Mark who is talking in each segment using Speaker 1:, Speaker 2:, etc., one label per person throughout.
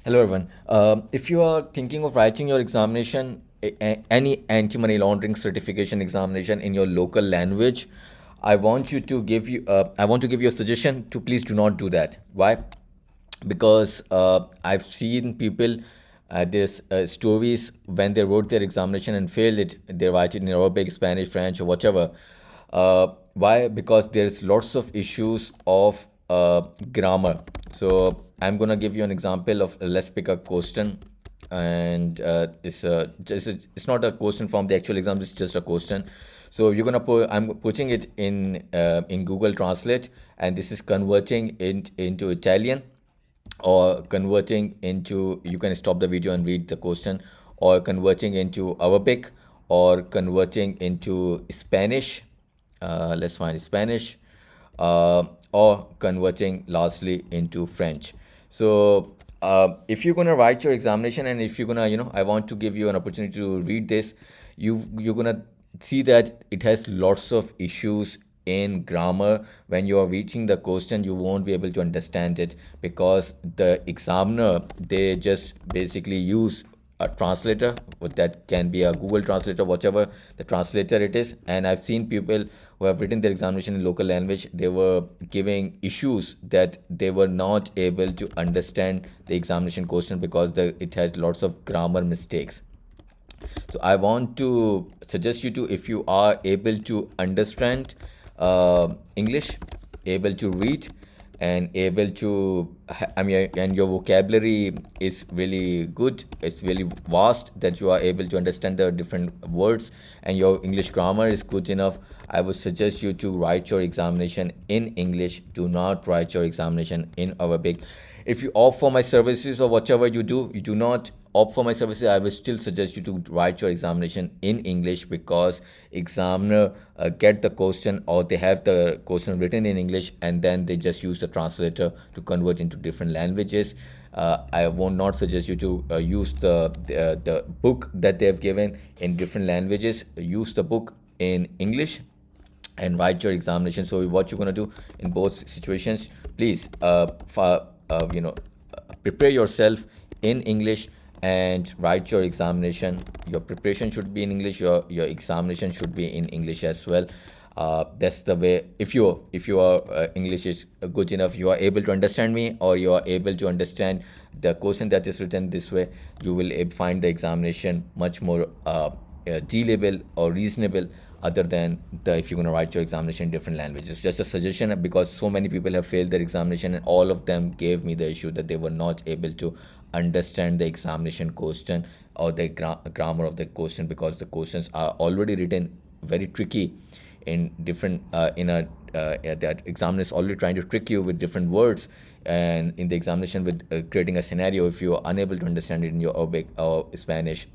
Speaker 1: Hello, everyone. If you are thinking of writing your examination, any anti-money laundering certification examination in your local language, I want to give you a suggestion to please do not do that. Why? Because I've seen people, there's stories when they wrote their examination and failed it, they write it in Arabic, Spanish, French, or whatever. Why? Because there's lots of issues of grammar. So I'm gonna give you an example of let's pick a question, and it's not a question from the actual exam. It's just a question. So you're gonna put I'm putting it in Google Translate, and this is converting it into Italian or converting into, you can stop the video and read the question, or converting into Arabic, or converting into Spanish. Let's find Spanish, or converting lastly into French. So if you're gonna write your examination, and if you're gonna, I want to give you an opportunity to read this, you're gonna see that it has lots of issues in grammar. When you are reaching the question, you won't be able to understand it, because the examiner, they just basically use a translator, but that can be a Google translator, whatever the translator it is. And I've seen people who have written their examination in local language, they were giving issues that they were not able to understand the examination question, because it had lots of grammar mistakes. So I want to suggest you to, if you are able to understand English, able to read, and able to, I mean, and your vocabulary is really good, it's really vast, that you are able to understand the different words, and your English grammar is good enough, I would suggest you to write your examination in English. Do not write your examination in Arabic. If you opt for my services, or whatever you do not opt for my services, I will still suggest you to write your examination in English, because examiner get the question, or they have the question written in English, and then they just use the translator to convert into different languages. I will not suggest you to use the book that they have given in different languages. Use the book in English and write your examination. So what you're going to do in both situations, please prepare yourself in English and write your examination. Your preparation should be in English, your examination should be in English as well. That's the way. If your English is good enough, you are able to understand me, or you are able to understand the question that is written this way, you will find the examination much more dealable or reasonable, other than the if you're going to write your examination in different languages. Just a suggestion, because so many people have failed their examination, and all of them gave me the issue that they were not able to understand the examination question, or the grammar of the question, because the questions are already written very tricky in different that examiner is already trying to trick you with different words, and in the examination with creating a scenario, if you are unable to understand it in your Arabic or Spanish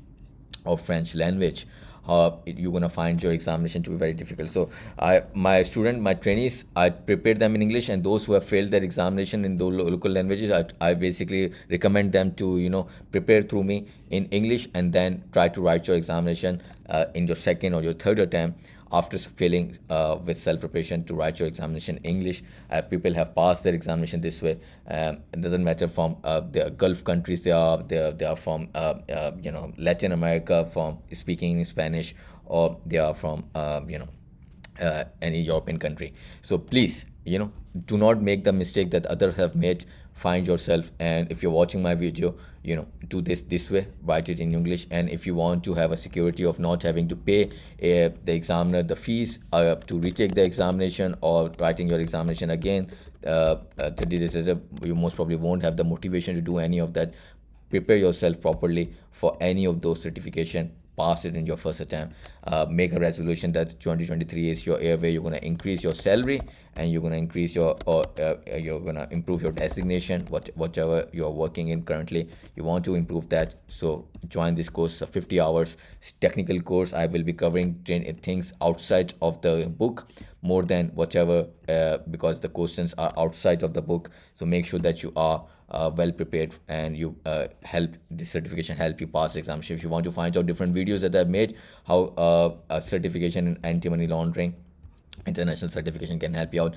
Speaker 1: or French language, you're gonna find your examination to be very difficult. So my trainees, I prepared them in English, and those who have failed their examination in the local languages, I basically recommend them to prepare through me in English, and then try to write your examination in your second or your third attempt, after failing with self preparation, to write your examination in English. People have passed their examination this way. It doesn't matter from the Gulf countries they are from, Latin America, from speaking in Spanish, or they are from any European country. So please, do not make the mistake that others have made. Find yourself, and if you're watching my video, do this way, write it in English. And if you want to have a security of not having to pay the examiner the fees to retake the examination, or writing your examination again 30 days later, you most probably won't have the motivation to do any of that. Prepare yourself properly for any of those certification. Pass it in your first attempt. Make a resolution that 2023 is your year where you're going to increase your salary, and you're going to increase your, or you're going to improve your designation, whatever you're working in currently, you want to improve that. So join this course, a 50 hours technical course. I will be covering things outside of the book, more than whatever, because the questions are outside of the book. So make sure that you are well prepared, and you help this certification help you pass the examination. If you want to find out different videos that I've made, how a certification in anti-money laundering, international certification can help you out.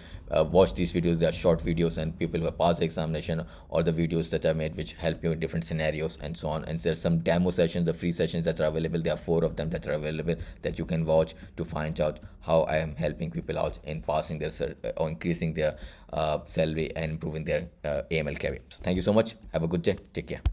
Speaker 1: Watch these videos. They are short videos, and people who have passed the examination, or the videos that I made which help you in different scenarios and so on. And there's some demo sessions, the free sessions that are available. There are 4 of them that are available that you can watch to find out how I am helping people out in passing their or increasing their salary and improving their AML career. So thank you so much. Have a good day. Take care.